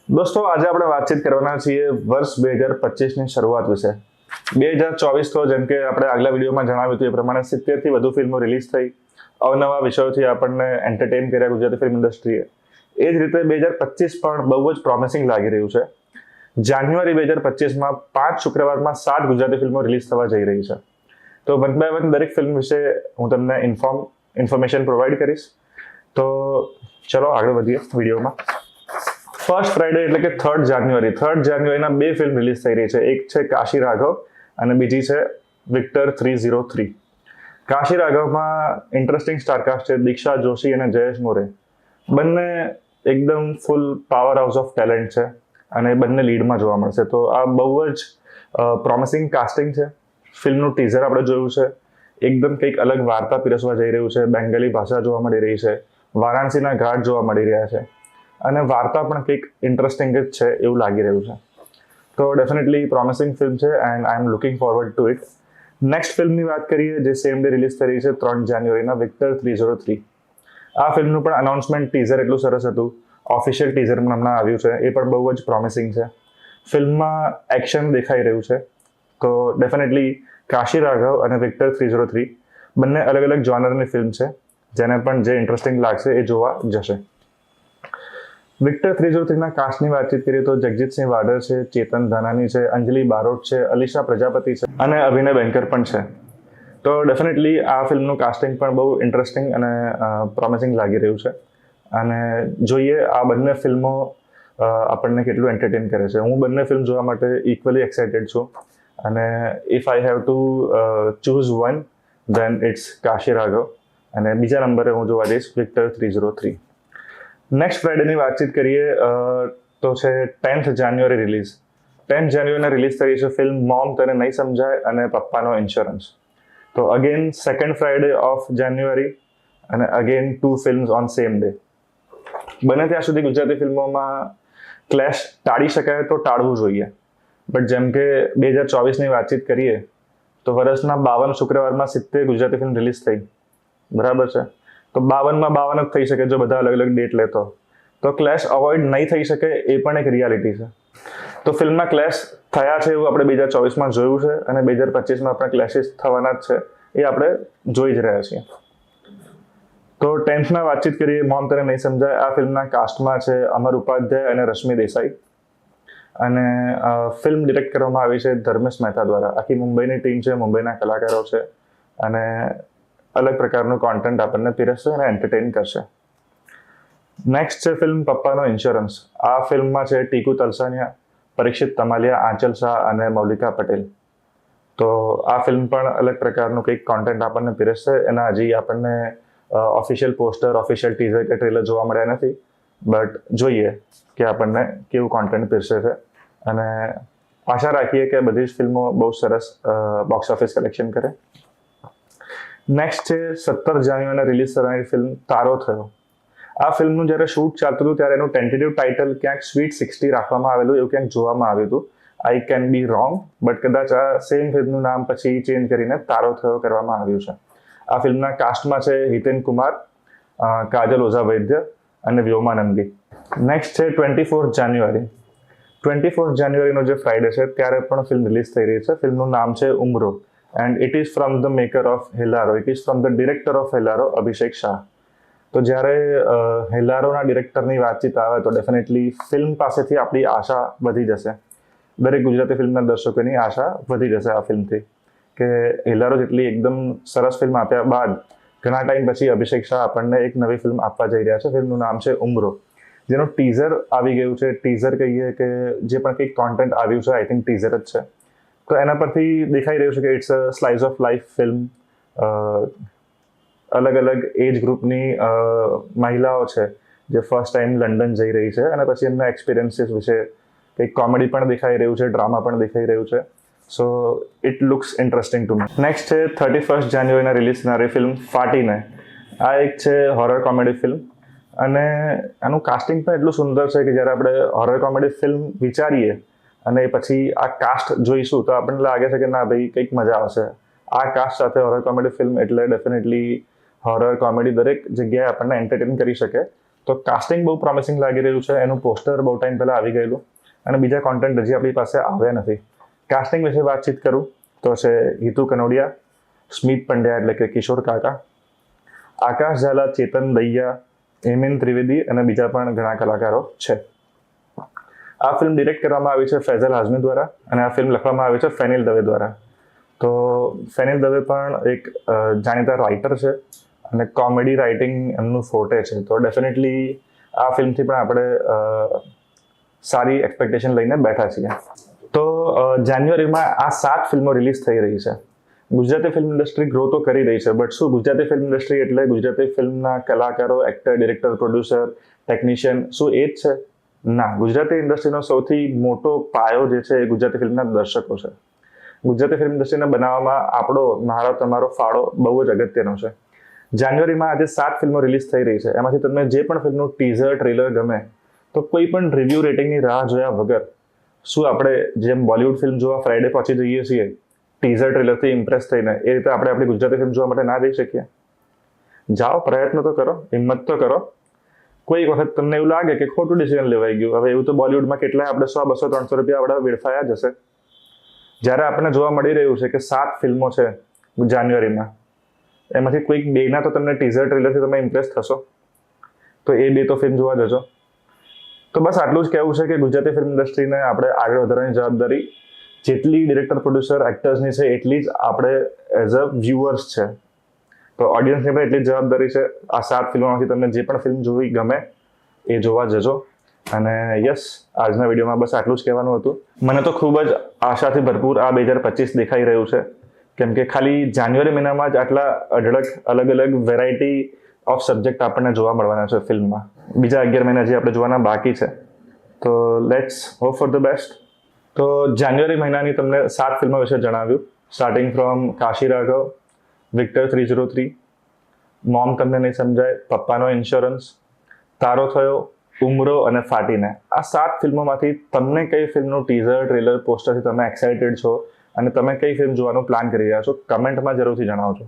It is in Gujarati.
દોસ્તો આજે આપણે વાતચીત કરવાના છીએ વર્ષ 2025ની શરૂઆત વિશે. 2024 તો જેમ કે આપણે આગલા વિડીયોમાં જણાવ્યું હતું એ પ્રમાણે 70 થી વધુ ફિલ્મો રિલીઝ થઈ, અવનવા વિષયોથી આપણને એન્ટરટેઇન કર્યા ગુજરાતી ફિલ્મ ઇન્ડસ્ટ્રીએ. એ જ રીતે 2025 પણ બહુ જ પ્રોમિસિંગ લાગી રહ્યું છે. જાન્યુઆરી 2025માં 5 શુક્રવારમાં 7 ગુજરાતી ફિલ્મો રિલીઝ થવા જઈ રહી છે. તો વન બાય વન દરેક ફિલ્મ વિશે હું તમને ઇન્ફોર્મેશન પ્રોવાઈડ કરીશ. તો ચલો આગળ વધીએ વિડીયોમાં. ફર્સ્ટ ફ્રાઈડે એટલે કે 3 જાન્યુઆરીના 2 ફિલ્મ રિલીઝ થઈ રહી છે. એક છે કાશી રાઘવ અને બીજી છે વિક્ટર 303. કાશી રાઘવમાં ઇન્ટરેસ્ટિંગ સ્ટારકાસ્ટ છે દીક્ષા જોશી અને જયેશ મોરે. બંને એકદમ ફૂલ પાવર હાઉસ ઓફ ટેલેન્ટ છે અને બંને લીડમાં જોવા મળશે. તો આ બહુ જ પ્રોમિસિંગ કાસ્ટિંગ છે. ફિલ્મનું ટીઝર આપણે જોયું છે. એકદમ કંઈક અલગ વાર્તા પીરસવા જઈ રહ્યું છે. બેંગાલી ભાષા જોવા મળી રહી છે. વારાણસીના ઘાટ જોવા મળી રહ્યા છે અને વાર્તા પણ કંઈક ઇન્ટરેસ્ટિંગ જ છે એવું લાગી રહ્યું છે. તો ડેફિનેટલી પ્રોમિસિંગ ફિલ્મ છે and I M looking forward to it. Next ફિલ્મની વાત કરીએ જે સેમ ડે રિલીઝ થઈ રહી છે 3 જાન્યુઆરીના વિક્ટર 303. આ ફિલ્મનું પણ અનાઉન્સમેન્ટ ટીઝર એટલું સરસ હતું. ઓફિશિયલ ટીઝર પણ હમણાં આવ્યું છે. એ પણ બહુ જ પ્રોમિસિંગ છે. ફિલ્મમાં એક્શન દેખાઈ રહ્યું છે. તો ડેફિનેટલી કાશી રાઘવ અને વિક્ટર 303 બંને અલગ અલગ જોનરની ફિલ્મ છે. જેને પણ જે ઇન્ટરેસ્ટિંગ લાગશે એ જોવા જશે. વિક્ટર 303ના કાસ્ટની વાતચીત કરીએ તો જગજીતસિંહ વાડર છે, ચેતન ધાનાની છે, અંજલિ બારોટ છે, અલીશા પ્રજાપતિ છે અને અભિનય બેંકર પણ છે. તો ડેફિનેટલી આ ફિલ્મનું કાસ્ટિંગ પણ બહુ ઇન્ટરેસ્ટિંગ અને પ્રોમિસિંગ લાગી રહ્યું છે. અને જોઈએ આ બંને ફિલ્મો આપણને કેટલું એન્ટરટેન કરે છે. હું બંને ફિલ્મ જોવા માટે ઇક્વલી એક્સાઇટેડ છું અને if I have to choose one then it's Kashi Raghav અને બીજા નંબરે હું જોવા જઈશ વિક્ટર 303. નેક્સ્ટ ફ્રાઈડેની વાતચીત કરીએ તો છે 10th જાન્યુઆરી રિલીઝ. 10th જાન્યુઆરીના રિલીઝ થઈ છે ફિલ્મ મોમ તને નહીં સમજાય અને પપ્પાનો ઇન્સ્યોરન્સ. તો again second Friday of January અને again 2 films on same day. બને ત્યાં સુધી ગુજરાતી ફિલ્મોમાં ક્લેશ ટાળી શકાય તો ટાળવું જોઈએ. બટ જેમ કે 2024ની વાતચીત કરીએ તો વર્ષના 52 શુક્રવારમાં 70 ગુજરાતી ફિલ્મ રિલીઝ થઈ. બરાબર છે. તો 52માં 52 જ થઈ શકે જો બધા અલગ અલગ ડેટ લેતો. તો ક્લેશ અવોઇડ નહીં થઈ શકે એ પણ એક રિયાલિટી છે. તો ફિલ્મમાં ક્લેશ થયા છે એવું આપણે 2024માં જોયું છે અને 2025માં પણ ક્લેશિસ થવાના જ છે એ આપણે જોઈ જ રહ્યા છીએ. તો 10thમાં વાતચીત કરીએ મોમ તને નહીં સમજાય. આ ફિલ્મના કાસ્ટમાં છે અમર ઉપાધ્યાય અને રશ્મિ દેસાઈ અને ફિલ્મ ડિરેક્ટ કરવામાં આવી છે ધર્મેશ મહેતા દ્વારા. આખી મુંબઈની ટીમ છે, મુંબઈના કલાકારો છે અને અલગ પ્રકારનું કોન્ટેન્ટ આપણને પીરસશે અને એન્ટરટેઇન કરશે. નેક્સ્ટ છે ફિલ્મ પપ્પાનો ઇન્સ્યોરન્સ. આ ફિલ્મમાં છે ટીકુ તલસાનિયા, પરીક્ષિત તમાલિયા, આંચલ શાહ અને મૌલિકા પટેલ. તો આ ફિલ્મ પણ અલગ પ્રકારનું કંઈક કોન્ટેન્ટ આપણને પીરસશે. એના હજી આપણને ઓફિશિયલ પોસ્ટર, ઓફિશિયલ ટીઝર કે ટ્રેલર જોવા મળ્યા નથી. બટ જોઈએ કે આપણને કેવું કોન્ટેન્ટ પીરસે છે અને આશા રાખીએ કે બધી જ ફિલ્મો બહુ સરસ બોક્સ ઓફિસ કલેક્શન કરે. નેક્સ્ટ છે 17 જાન્યુઆરીના રિલીઝ થનારી ફિલ્મ તારો થયો. આ ફિલ્મનું જ્યારે શૂટ ચાલતું હતું ત્યારે એનું ટેન્ટેટિવ ટાઇટલ ક્યાંક સ્વીટ 60 રાખવામાં આવેલું એવું ક્યાંક જોવામાં આવ્યું હતું. I can be wrong but કદાચ આ સેમ ફિલ્મનું નામ પછી ચેન્જ કરીને તારો થયો કરવામાં આવ્યું છે. આ ફિલ્મના કાસ્ટમાં છે હિતેન કુમાર, કાજલ ઓઝા વૈદ્ય અને વ્યોમાનંદી. નેક્સ્ટ છે 24 જાન્યુઆરી. 24 જાન્યુઆરીનો જે ફ્રાઈડે છે ત્યારે પણ ફિલ્મ રિલીઝ થઈ રહી છે. ફિલ્મનું નામ છે ઉમરો and it is from the maker of Hellaro. it is from the director of Hellaro, Abhishek Shah. તો જ્યારે હેલારોના ડિરેક્ટરની વાતચીત આવે તો ડેફિનેટલી ફિલ્મ પાસેથી આપણી આશા વધી જશે. દરેક ગુજરાતી ફિલ્મના દર્શકોની આશા વધી જશે આ ફિલ્મથી કે હેલારો જેટલી એકદમ સરસ ફિલ્મ આપ્યા બાદ ઘણા ટાઈમ પછી અભિષેક શાહ આપણને એક નવી ફિલ્મ આપવા જઈ રહ્યા છે. ફિલ્મનું નામ છે ઉમરો, જેનું ટીઝર આવી ગયું છે. ટીઝર કહીએ કે જે પણ કંઈક કોન્ટેન્ટ આવ્યું છે આઈ થિંક ટીઝર જ છે. તો એના પરથી દેખાઈ રહ્યું છે કે it's a slice of life film. અલગ અલગ એજ ગ્રુપની મહિલાઓ છે જે ફર્સ્ટ ટાઈમ લંડન જઈ રહી છે અને પછી એમના એક્સપિરિયન્સીસ વિશે કંઈક કોમેડી પણ દેખાઈ રહ્યું છે, ડ્રામા પણ દેખાઈ રહ્યું છે. So it looks interesting to me. Next છે 31 જાન્યુઆરીના રિલીઝ થનારી ફિલ્મ ફાટીને. આ એક છે હોરર કોમેડી ફિલ્મ અને આનું કાસ્ટિંગ પણ એટલું સુંદર છે કે જ્યારે આપણે હોરર કોમેડી ફિલ્મ વિચારીએ અને પછી આ કાસ્ટ જોઈશું તો આપણને લાગે છે કે ના ભાઈ કંઈક મજા આવશે. આ કાસ્ટ સાથે હોરર કોમેડી ફિલ્મ એટલે ડેફિનેટલી હોરર કોમેડી દરેક જગ્યાએ આપણને એન્ટરટેન કરી શકે. તો કાસ્ટિંગ બહુ પ્રોમિસિંગ લાગી રહ્યું છે. એનું પોસ્ટર બહુ ટાઈમ પહેલાં આવી ગયેલું અને બીજા કોન્ટેન્ટ હજી આપણી પાસે આવ્યા નથી. કાસ્ટિંગ વિશે વાતચીત કરું તો છે હિતુ કનોડિયા, સ્મિત પંડ્યા એટલે કે કિશોર કાકા, આકાશ ઝાલા, ચેતન દૈયા, હેમેન ત્રિવેદી અને બીજા પણ ઘણા કલાકારો છે. આ ફિલ્મ ડિરેક્ટ કરવામાં આવી છે ફૈઝલ હાઝમી દ્વારા અને આ ફિલ્મ લખવામાં આવી છે ફેનિલ દવે દ્વારા. તો ફેનિલ દવે પણ એક જાણીતા રાઇટર છે અને કોમેડી રાઇટિંગ એમનું ફોર્ટે છે. તો ડેફિનેટલી આ ફિલ્મથી પણ આપણે સારી એક્સપેક્ટેશન લઈને બેઠા છીએ. તો જાન્યુઆરીમાં આ 7 ફિલ્મો રિલીઝ થઈ રહી છે. ગુજરાતી ફિલ્મ ઇન્ડસ્ટ્રી ગ્રો તો કરી રહી છે, બટ શું ગુજરાતી ફિલ્મ ઇન્ડસ્ટ્રી એટલે ગુજરાતી ફિલ્મના કલાકારો, એક્ટર, ડિરેક્ટર, પ્રોડ્યુસર, ટેકનિશિયન, શું એ જ છે? ના, ગુજરાતી ઇન્ડસ્ટ્રીનો સૌથી મોટો પાયો જે છે એ ગુજરાતી ફિલ્મના દર્શકો છે. ગુજરાતી ફિલ્મ ઇન્ડસ્ટ્રીને બનાવવામાં મારો તમારો ફાળો બહુ જ અગત્યનો છે. જાન્યુઆરીમાં આજે 7 ફિલ્મો રિલીઝ થઈ રહી છે. એમાંથી તમને જે પણ ફિલ્મનું ટીઝર, ટ્રેલર ગમે તો કોઈ પણ રિવ્યૂ રેટિંગની રાહ જોયા વગર શું આપણે જેમ બોલિવૂડ ફિલ્મ જોવા ફ્રાઈડે પહોંચી જઈએ છીએ ટીઝર ટ્રેલરથી ઇમ્પ્રેસ થઈને, એ રીતે આપણે આપણી ગુજરાતી ફિલ્મ જોવા માટે ના જઈ શકીએ? જાઓ, પ્રયત્ન તો કરો, હિંમત તો કરો. કોઈ વખત તમને એવું લાગે કે ખોટું ડિસિઝન લેવાઈ ગયું. હવે એવું તો બોલિવૂડમાં કેટલાય આપણે 100, 200, 300 રૂપિયા આપણે વેડફાયા જ હશે. જ્યારે આપણને જોવા મળી રહ્યું છે કે 7 ફિલ્મો છે જાન્યુઆરીમાં, એમાંથી કોઈક 2ના તો તમને ટીઝર ટ્રેલરથી તમે ઇમ્પ્રેસ થશો, તો એ 2 તો ફિલ્મ જોવા જજો. તો બસ આટલું જ કહેવું છે કે ગુજરાતી ફિલ્મ ઇન્ડસ્ટ્રીને આપણે આગળ વધારવાની જવાબદારી જેટલી ડિરેક્ટર, પ્રોડ્યુસર, એક્ટર્સની છે એટલી જ આપણે એઝ અ વ્યુઅર્સ છે. તો ઓડિયન્સની પણ એટલી જ જવાબદારી છે. આ 7 ફિલ્મોમાંથી તમને જે પણ ફિલ્મ જોવી ગમે એ જોવા જજો. અને યસ, આજના વિડીયોમાં બસ આટલું જ કહેવાનું હતું. મને તો ખૂબ જ આશાથી ભરપૂર આ 2025 દેખાઈ રહ્યું છે, કેમ કે ખાલી જાન્યુઆરી મહિનામાં જ આટલા અઢળક અલગ અલગ વેરાયટી ઓફ સબ્જેક્ટ આપણને જોવા મળવાના છે ફિલ્મમાં. બીજા 11 મહિના જે આપણે જોવાના બાકી છે. તો let's hope for the best. તો જાન્યુઆરી મહિનાની તમને 7 ફિલ્મો વિશે જણાવ્યું, starting from Kashi Raghav, Victor 303, mom તમને નહીં સમજાય, પપ્પાનો ઇન્સ્યોરન્સ, તારો થયો, ઉમરો અને ફાટીને. આ 7 ફિલ્મોમાંથી તમને કઈ ફિલ્મનું ટીઝર, ટ્રેલર, પોસ્ટરથી તમે એક્સાઇટેડ છો અને તમે કઈ ફિલ્મ જોવાનું પ્લાન કરી રહ્યા છો, કમેન્ટમાં જરૂરથી જણાવજો.